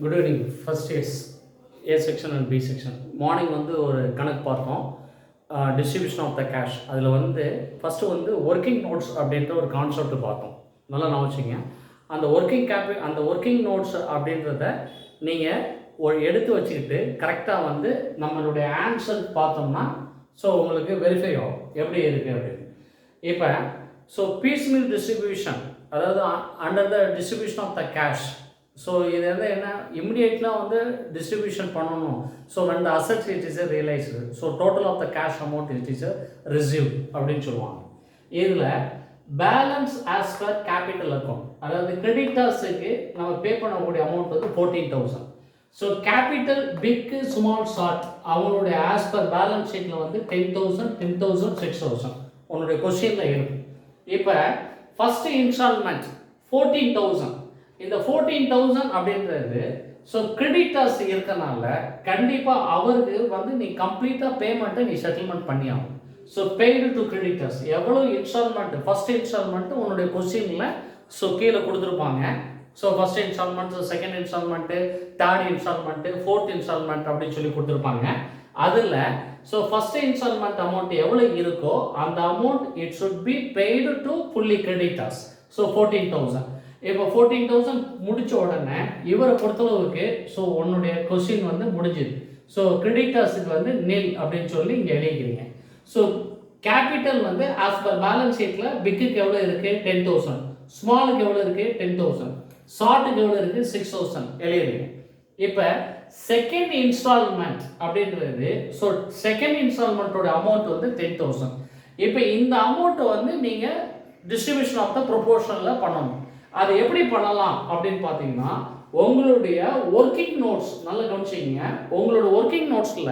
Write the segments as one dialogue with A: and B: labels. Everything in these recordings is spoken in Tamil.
A: Good evening. First A section and B section morning வந்து ஒரு கணக்கு பார்த்தோம். Distribution of the cash. அதில் வந்து ஃபஸ்ட்டு வந்து ஒர்க்கிங் நோட்ஸ் அப்படின்ற ஒரு கான்செப்ட் பார்த்தோம். நல்லா நான் வச்சுங்க. அந்த ஒர்க்கிங் நோட்ஸ் அப்படின்றத நீங்கள் எடுத்து வச்சுக்கிட்டு கரெக்டாக வந்து நம்மளுடைய ஆன்சர் பார்த்தோம்னா ஸோ உங்களுக்கு வெரிஃபை ஆகும் எப்படி இருக்குது அப்படின்னு. இப்போ ஸோ பீஸ்மில் டிஸ்ட்ரிபியூஷன், அதாவது under the distribution of the cash. So இது வந்து என்ன, இமிடியேட்லாம் வந்து டிஸ்ட்ரிபியூஷன் பண்ணணும். So when the assets it is realized, so total of the cash amount it is received அப்படின்னு சொல்லுவாங்க. இதில் balance as per capital account, அதாவது கிரெடிட்டர்ஸுக்கு நம்ம பே பண்ணக்கூடிய அமௌண்ட் வந்து 14,000. ஸோ கேபிட்டல் பிக்கு ஸ்மால் ஷார்ட் அவங்களுடைய ஆஸ் பர் பேலன்ஸ் ஷீட்டில் வந்து 10,000, 10,000, 6,000 உன்னுடைய கொஸ்டினில் இருக்கும். இப்போ ஃபஸ்ட்டு இன்ஸ்டால்மெண்ட் 14,000. இந்த 14,000 அப்படின்றது ஸோ கிரெடிட்டர்ஸ் இருக்கனால கண்டிப்பாக அவருக்கு வந்து நீ கம்ப்ளீட்டாக பேமெண்ட்டை நீ செட்டில்மெண்ட் பண்ணி ஆகும். ஸோ பெய்டு டு கிரெடிட்டர்ஸ் எவ்வளோ இன்ஸ்டால்மெண்ட், ஃபஸ்ட் இன்ஸ்டால்மெண்ட்டு உன்னுடைய கொஸ்டினில் ஸோ கீழே கொடுத்துருப்பாங்க. So first instalment, second instalment, third instalment, fourth instalment அப்படின்னு சொல்லி கொடுத்துருப்பாங்க. அதில் ஸோ ஃபஸ்ட் இன்ஸ்டால்மெண்ட் அமௌண்ட் எவ்வளோ இருக்கோ அந்த amount it should be paid to fully creditors. So 14,000. இப்போ 14,000 முடிச்ச உடனே இவரை பொறுத்தளவுக்கு ஸோ உன்னுடைய கொஸ்டின் வந்து முடிஞ்சுது. ஸோ கிரெடிட்டர்ஸுக்கு வந்து நில் அப்படின்னு சொல்லி இங்கே எழுதிக்கிறீங்க. ஸோ கேபிட்டல் வந்து ஆஸ் பர் பேலன்ஸ் ஷீட்டில் பிக்குக்கு எவ்வளோ இருக்குது 10,000, ஸ்மாலுக்கு எவ்வளோ இருக்குது 10,000, ஷார்ட்டுக்கு எவ்வளோ இருக்குது 6,000 எழுதிடுங்க. இப்போ செகண்ட் இன்ஸ்டால்மெண்ட் அப்படின்றது ஸோ செகண்ட் இன்ஸ்டால்மெண்ட்டோட அமௌண்ட் வந்து 10,000. இப்போ இந்த அமௌண்ட்டை வந்து நீங்கள் டிஸ்ட்ரிபியூஷன் ஆஃப் த ப்ரொபோர்ஷனில் பண்ணணும். அது எப்படி பண்ணலாம் அப்படின்னு பார்த்தீங்கன்னா உங்களுடைய ஒர்க்கிங் நோட்ஸ் நல்லா கவனிச்சிங்க. உங்களோட ஒர்க்கிங் நோட்ஸில்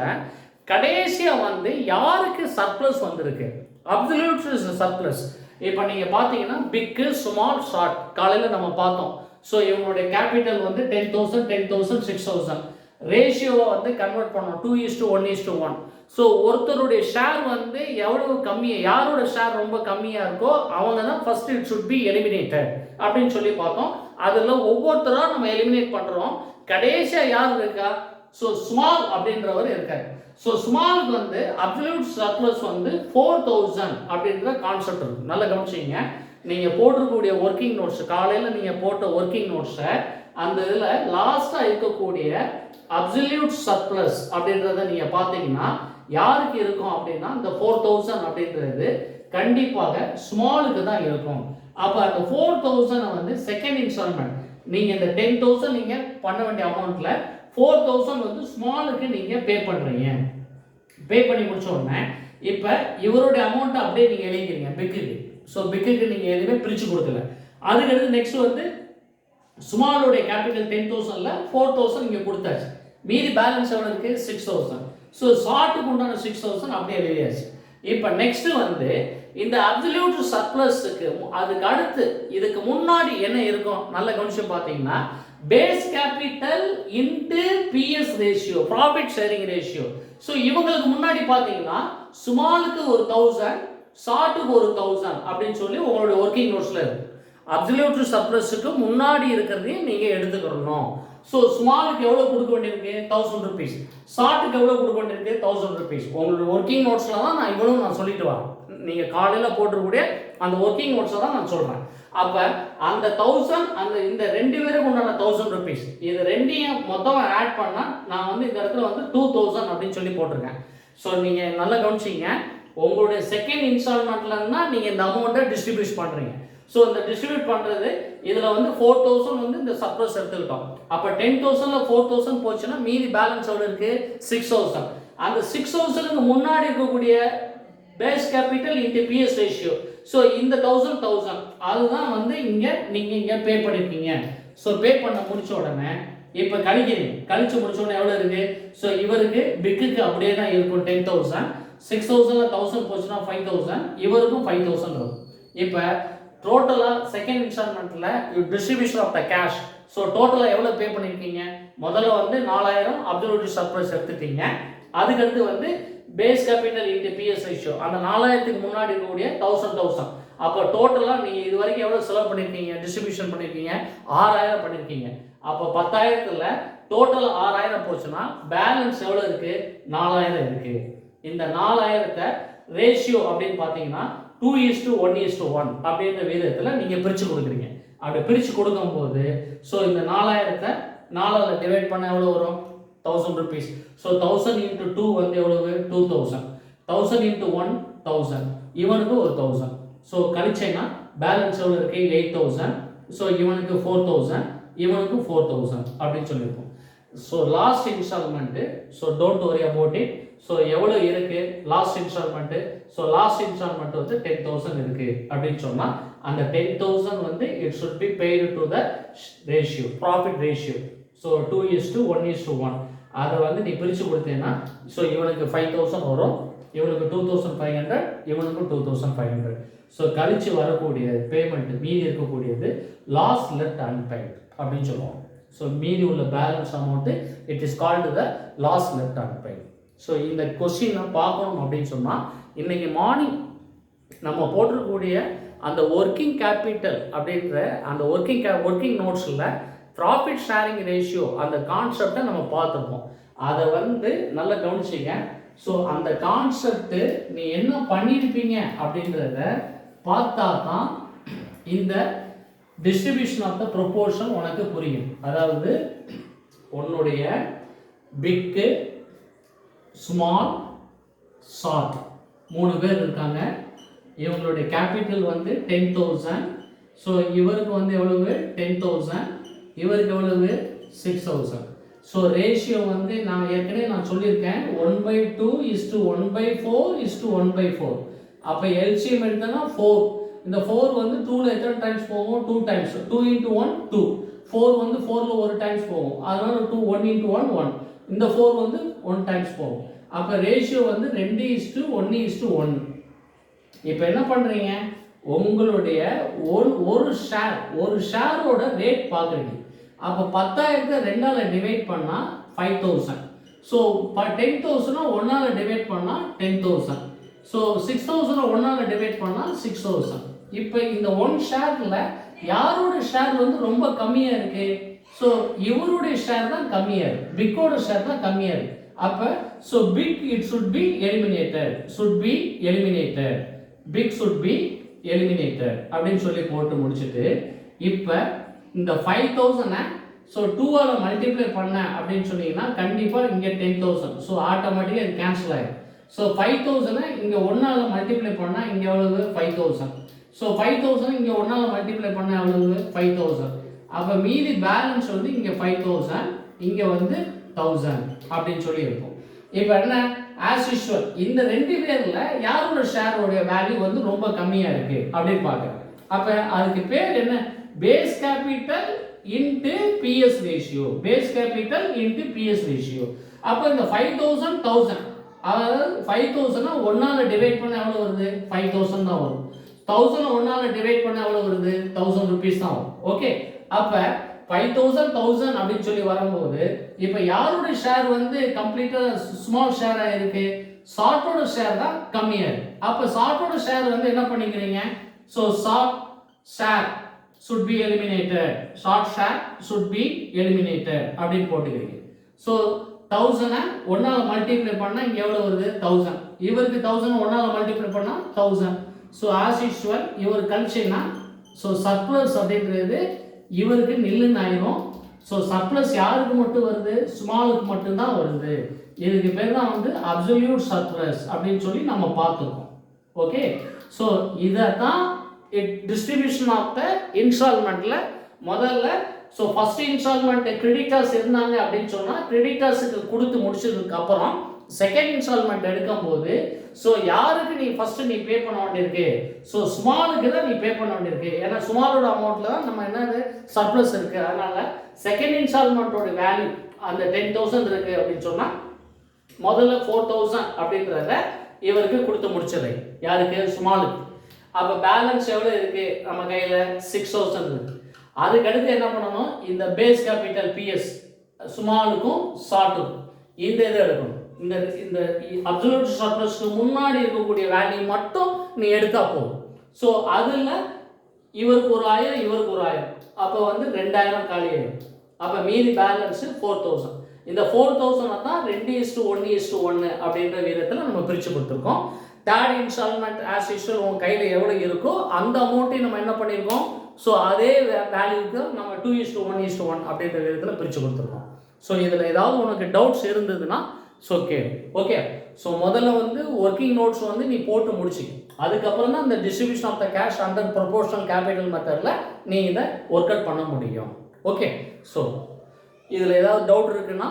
A: கடைசியாக வந்து யாருக்கு சர்ப்ளஸ் வந்திருக்கு, அப்சல்யூட் சர்ப்ளஸ். இப்போ நீங்கள் பார்த்தீங்கன்னா பிக்கு ஸ்மால் ஷார்ட் காலையில் நம்ம பார்த்தோம். ஸோ இவங்களுடைய கேபிட்டல் வந்து 10,000, 10,000, 6,000 ரேஷியோவை வந்து கன்வெர்ட் பண்ணணும் 2:1:1. ஸோ ஒருத்தருடைய ஷேர் வந்து எவ்வளவு கம்மியாக, யாரோட ஷேர் ரொம்ப கம்மியாக இருக்கோ அவங்க தான் first it should B eliminated அப்படின்னு சொல்லி பார்த்தோம். அதில் ஒவ்வொருத்தராக நம்ம எலிமினேட் பண்ணுறோம். கடைசியாக யார் இருக்கா, ஸோ ஸ்மால் அப்படின்றவர் இருக்காரு. ஸோ ஸ்மாலுக்கு வந்து அப்சல்யூட் சர்ப்ளஸ் வந்து 4,000 அப்படின்ற கான்செப்ட் இருக்கு. நல்லா கவனிச்சிங்க. நீங்கள் போட்டிருக்கக்கூடிய ஒர்க்கிங் நோட்ஸ், காலையில் நீங்கள் போட்ட ஒர்க்கிங் நோட்ஸை அந்த இதில் லாஸ்ட்டாக இருக்கக்கூடிய அப்சல்யூட் சர்ப்ளஸ் அப்படின்றத நீங்கள் பார்த்தீங்கன்னா யாருக்கு இருக்கும் அப்படின்னா இந்த 4,000 அப்படின்றது கண்டிப்பாக ஸ்மாலுக்கு தான் இருக்கும். அப்போ அந்த 4,000 வந்து செகண்ட் இன்ஸ்டால்மெண்ட் நீங்கள் இந்த 10,000 நீங்கள் பண்ண வேண்டிய அமௌண்ட்டில் 4,000 வந்து ஸ்மாலுக்கு நீங்கள் பே பண்ணுறீங்க. பே பண்ணி முடிச்ச உடனே இப்போ இவருடைய அமௌண்ட்டை அப்படியே நீங்கள் எழுதிக்கிறீங்க பிக்குக்கு. ஸோ பிக்குக்கு நீங்கள் எதுவுமே பிரித்து கொடுக்கல. அதுக்கடுத்து நெக்ஸ்ட் வந்து ஸ்மாலோடைய கேபிட்டல் 10,000ல் 4,000 இங்கே கொடுத்தாச்சு. மீதி பேலன்ஸ் எவ்வளோ இருக்குது 6,000. ஸோ ஷார்ட்டுக்கு உண்டான 6,000 அப்படியே எழுதியாச்சு. இப்போ நெக்ஸ்ட் வந்து இந்த அப்சல்யூட் சர்ப்ளஸுக்கு அதுக்கு அடுத்து இதுக்கு முன்னாடி என்ன இருக்கும் நல்ல கவனிச்சு பார்த்தீங்கன்னா base capital into PS ratio, profit sharing ratio. So இவங்களுக்கு முன்னாடி பார்த்தீங்கன்னா ஸ்மாலுக்கு ஒரு 1,000, ஷார்ட்டுக்கு ஒரு 1,000 அப்படின்னு சொல்லி உங்களுடைய ஒர்க்கிங் நோட்ஸில் இருக்கு. அப்சல்யூட் சர்ப்ளஸுக்கு முன்னாடி இருக்கிறதையும் நீங்கள் எடுத்துக்கிறணும். ஸோ ஸ்மாலுக்கு எவ்வளோ கொடுக்க வேண்டியிருக்கு 1,000 rupees, ஷார்ட்டுக்கு எவ்வளோ கொடுக்க வேண்டியிருக்கு 1,000 rupees. உங்களுடைய ஒர்க்கிங் நோட்ஸில் தான் நான் இவ்வளோ நான் சொல்லிட்டு வரேன். நீங்கள் காலையில் போட்டிருக்கூடிய அந்த ஒர்க்கிங் நோட்ஸை தான் நான் சொல்கிறேன். அப்போ அந்த 1,000 அந்த இந்த 2 பேருக்கு உண்டான 1,000 rupees இது ரெண்டையும் மொத்தமாக ஆட் பண்ணால் நான் வந்து இந்த இடத்துல வந்து 2,000 அப்படின்னு சொல்லி போட்டிருக்கேன். ஸோ நீங்கள் நல்லா கவனிச்சிங்க. உங்களுடைய செகண்ட் இன்ஸ்டால்மெண்ட்லன்னா நீங்கள் இந்த அமௌண்ட்டை டிஸ்ட்ரிபியூட் பண்ணுறீங்க. ஸோ இந்த டிஸ்ட்ரிபியூட் பண்ணுறது இதில் வந்து 4,000 வந்து இந்த சர்ப்ளஸ் எடுத்துக்கிட்டோம். அப்போ 10,000ல் 4,000 போச்சுன்னா மீதி பேலன்ஸ் எவ்வளோ இருக்குது 6,000. அந்த 6,000க்கு முன்னாடி இருக்கக்கூடிய base capital into PS ratio. So இந்த 1,000 அதுதான் வந்து நீங்கள் இங்கே பே பண்ணியிருக்கீங்க. ஸோ பே பண்ண முடிச்ச உடனே இப்போ கழிக்கிறீங்க. கழிச்சு முடிச்ச உடனே எவ்வளோ இருக்குது, ஸோ இவருக்கு பிக்குக்கு அப்படியே தான் இருக்கும் 10,000, 6,000ல் 1,000 போச்சுன்னா 5,000, இவருக்கும் 5,000 இருக்கும். இப்போ டோட்டலாக செகண்ட் இன்ஸ்டால்மெண்ட்டில் distribution of the cash. So டோட்டலாக எவ்வளோ பே பண்ணியிருக்கீங்க, முதல்ல வந்து 4,000 அப்சல்யூட் சர்ப்ளஸ் எடுத்துட்டீங்க. அதுக்கடுத்து வந்து base capital into PS ratio அந்த 4,000க்கு முன்னாடி இருக்கக்கூடிய 1,000 அப்போ டோட்டலாக நீங்கள் இது வரைக்கும் எவ்வளோ செலவு பண்ணியிருக்கீங்க, டிஸ்ட்ரிபியூஷன் பண்ணியிருக்கீங்க, 6000 பண்ணியிருக்கீங்க. அப்போ 10,000த்தில் டோட்டல் 6000 போச்சுன்னா பேலன்ஸ் எவ்வளோ இருக்குது, 4000 இருக்குது. இந்த 4000த்தை ரேஷியோ அப்படின்னு பார்த்தீங்கன்னா 2:1:1 அப்படின்ற விகிதத்தில் நீங்கள் பிரித்து கொடுக்குறீங்க. அப்படி பிரித்து கொடுக்கும்போது ஸோ இந்த 4000த்தை 4ஆல் டிவைட் பண்ண எவ்வளோ வரும், 1000 rupees. ஸோ 1000 into 2 வந்து எவ்வளவு, 2000. 1000 into 1 1000. இவனுக்கு ஒரு 1000. ஸோ கழிச்சேன்னா பேலன்ஸ் எவ்வளோ இருக்குது, 8000. ஸோ இவனுக்கு 4000, இவனுக்கு 4000 அப்படின்னு சொல்லியிருக்கோம். So last instalment, so don't worry about it. So எவ்வளோ இருக்குது last instalment, so last instalment வந்து 10,000 இருக்குது அப்படின்னு சொன்னால் அந்த 10,000 வந்து it should be paid to the ratio, profit ratio. So 2:1:1 அதை வந்து நீ பிரித்து கொடுத்தேன்னா ஸோ இவனுக்கு 5,000 வரும், இவனுக்கு 2,500, இவனுக்கு 2,500. ஸோ கழிச்சு வரக்கூடிய பேமெண்ட் மீதி இருக்கக்கூடியது லாஸ்ட் லெஃப்ட் அன்பெய்ட் அப்படின்னு சொல்லுவோம். ஸோ மீதி உள்ள balance amount it is called the last left unpaid. So இந்த கொஸ்டினை பார்க்கணும் அப்படின்னு சொன்னால் இன்றைக்கி மார்னிங் நம்ம போட்டிருக்கக்கூடிய அந்த ஒர்க்கிங் கேபிட்டல் அப்படின்ற அந்த ஒர்க்கிங் நோட்ஸில் ப்ராஃபிட் ஷேரிங் ரேஷியோ அந்த கான்செப்டை நம்ம பார்த்துருப்போம். அதை வந்து நல்லா கவனிச்சிங்க. ஸோ அந்த கான்செப்ட்டு நீ என்ன பண்ணியிருப்பீங்க அப்படின்றத பார்த்தா தான் இந்த டிஸ்ட்ரிபியூஷன் ஆஃப் த ப்ரொபோர்ஷன் உனக்கு புரியும். அதாவது உன்னுடைய பிக்கு, ஸ்மால், ஷார்ட் 3 பேர் இருக்காங்க. இவங்களுடைய கேபிட்டல் வந்து 10,000. ஸோ இவருக்கு வந்து எவ்வளவு, 10,000, இவருக்கு எவ்வளவு, 6,000. ஸோ ரேஷியோ வந்து நான் ஏற்கனவே சொல்லியிருக்கேன் 1/2:1/4:1/4. அப்போ எல்சிஎம் எடுத்தோன்னா 4. இந்த 4 வந்து 2ல் எத்தனை டைம்ஸ் போகும், 2 டைம்ஸ். 2 into 1 2. 4 வந்து 4ல் ஒரு டைம்ஸ் போகும், அதனால 1 into 1 1. இந்த 4 வந்து 1 டைம்ஸ் போகும். அப்போ ரேஷியோ வந்து 2:1:1. இப்போ என்ன பண்ணுறீங்க, உங்களுடைய ஒரு ஷேரோட ரேட் பார்க்குறீங்க. அப்போ 10,000 2ஆல் டிவைட் பண்ணால் 5,000. ஸோ 10,000 1ஆல் டிவைட் பண்ணால் 10,000. ஸோ 6,000 1ஆல் டிவைட் பண்ணால் 6,000. இப்போ இந்த 1 ஷேரில் யாரோட ஷேர் வந்து ரொம்ப கம்மியாக இருக்குது, ஸோ இவருடைய ஷேர் தான் கம்மியாக இருக்குது, பிக்கோட ஷேர் தான் கம்மியாக இருக்குது. அப்போ so big it should be eliminated big should be eliminated அப்படின்னு சொல்லி போட்டு முடிச்சுட்டு இப்போ இந்த 5,000 ஸோ 2ஆல் மல்டிப்ளை பண்ண அப்படின்னு சொன்னீங்கன்னா கண்டிப்பாக இங்கே 10,000. ஸோ ஆட்டோமேட்டிக்காக இது கேன்சல் ஆகிடும். ஸோ 5,000 இங்கே 1ஆல் மல்டிப்ளை பண்ணால் இங்கே எவ்வளவு, 5,000. ஸோ 5,000 இங்கே 1ஆல் மல்டிப்ளை பண்ணால் எவ்வளவு, 5,000. அப்போ மீதி பேலன்ஸ் வந்து இங்கே 5,000, இங்கே வந்து 1,000 அப்படின்னு சொல்லி இருக்கும். இப்போ என்ன, ஆஸ் யூஷுவல் இந்த 2 பேரில் யாரோட ஷேரோடைய வேல்யூ வந்து ரொம்ப கம்மியாக இருக்குது அப்படின்னு பார்க்குறேன். அப்போ அதுக்கு பேர் என்ன, base capital into PS ratio. Base capital into PS ratio. அப்போ இந்த 5,000 1,000, அதாவது 5,000 1ஆல் டிவைட் பண்ண எவ்வளோ வருது, 5,000 தான் வரும். 1,000 1ஆல் டிவைட் பண்ண எவ்வளோ வருது, 1,000 rupees தான் வரும். ஓகே, அப்போ 5,000 1,000 அப்படின்னு சொல்லி வரும்போது இப்போ யாரோட ஷேர் வந்து கம்ப்ளீட்டாக ஸ்மால் ஷேராக இருக்கு, ஷார்ட்டோட ஷேர் தான் கம்மியாக இருக்கு. அப்போ ஷார்ட்டோட ஷேர் வந்து என்ன பண்ணிக்கிறீங்க, so short share should be eliminated, short share should be eliminated அப்படின்னு போட்டுக்கிறீங்க. ஸோ 1,000 1ஆல் மல்டிப்ளை பண்ணால் இங்கே எவ்வளோ வருது, 1,000. இவருக்கு 1,000 1ஆல் மல்டிப்ளை பண்ணால் 1,000. ஸோ ஆஸ் யூஷுவல் இவர் கழிச்சிங்கன்னா ஸோ சர்ப்ளஸ் அப்படின்றது இவருக்கு நில்லுன்னு ஆயிரும். ஸோ சர்ப்ளஸ் யாருக்கு மட்டும் வருது, ஸ்மாலுக்கு மட்டும்தான் வருது. இதுக்கு பேர் தான் வந்து அப்சல்யூட் சர்ப்ளஸ் அப்படின்னு சொல்லி நம்ம பார்த்துருக்கோம். ஓகே, ஸோ இதை தான் டிஸ்ட்ரிபியூஷன் ஆஃப் த இன்ஸ்டால்மெண்ட்டில் முதல்ல ஸோ ஃபர்ஸ்ட் இன்ஸ்டால்மெண்ட் கிரெடிட்டர்ஸ் இருந்தாங்க அப்படின்னு சொன்னால் கிரெடிட்டர்ஸுக்கு கொடுத்து முடிச்சதுக்கு அப்புறம் செகண்ட் இன்ஸ்டால்மெண்ட் எடுக்கும்போது ஸோ யாருக்கு நீ ஃபஸ்ட்டு நீ பே பண்ண வேண்டியிருக்கு, ஸோ ஸ்மாலுக்கு தான் நீ பே பண்ண வேண்டியிருக்கு. ஏன்னா ஸ்மாலோட அமௌண்ட்டில் தான் நம்ம என்னது சர்ப்ளஸ் இருக்குது. அதனால் செகண்ட் இன்ஸ்டால்மெண்ட்டோட வேல்யூ அந்த 10,000 இருக்குது அப்படின்னு சொன்னால் முதல்ல 4,000 அப்படின்றத இவருக்கு கொடுத்து முடிச்சது யாருக்கு, ஸ்மாலுக்கு. அப்போ பேலன்ஸ் எவ்வளோ இருக்குது நம்ம கையில், 6,000 இருக்குது. அதுக்கடுத்து என்ன பண்ணணும், இந்த பேஸ் கேபிட்டல் பிஎஸ் ஸ்மாலுக்கும் ஷார்ட்டுக்கும் இந்த இதை எடுக்கணும். இந்த அப்சல்யூட் சர்ப்ளஸ்க்கு முன்னாடி இருக்கக்கூடிய வேல்யூ மட்டும் நீ எடுத்தா போதும். ஸோ அதில் இவருக்கு ஒரு 1000 இவருக்கு ஒரு 1000, அப்போ வந்து 2000 காலி ஆயிடும். அப்போ மீதி பேலன்ஸு 4000. இந்த 4000 தான் 2:1:1 அப்படின்ற விதத்தில் நம்ம பிரித்து கொடுத்துருக்கோம். தேர்ட் இன்ஸ்டால்மெண்ட் ஆஸ் யூஷுவல் உங்கள் கையில் எவ்வளோ இருக்கோ அந்த அமௌண்ட்டையும் நம்ம என்ன பண்ணியிருக்கோம், ஸோ அதே வேல்யூக்கு நம்ம 2:1:1 அப்படின்ற விதத்தில் பிரித்து கொடுத்துருக்கோம். ஸோ இதில் ஏதாவது உனக்கு டவுட்ஸ் இருந்ததுன்னா ஓகே ஓகே. ஸோ முதல்ல வந்து ஒர்க்கிங் நோட்ஸ் வந்து நீ போட்டு முடிச்சிக்க, அதுக்கப்புறம் தான் இந்த distribution of the cash under proportional capital மெத்தடில் நீ இதை ஒர்க் அவுட் பண்ண முடியும். ஓகே. ஸோ இதில் ஏதாவது டவுட் இருக்குன்னா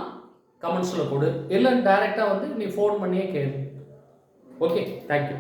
A: கமெண்ட்ஸில் கொடு, இல்லை டைரெக்டாக வந்து நீ ஃபோன் பண்ணியே கேளு. Okay, thank you.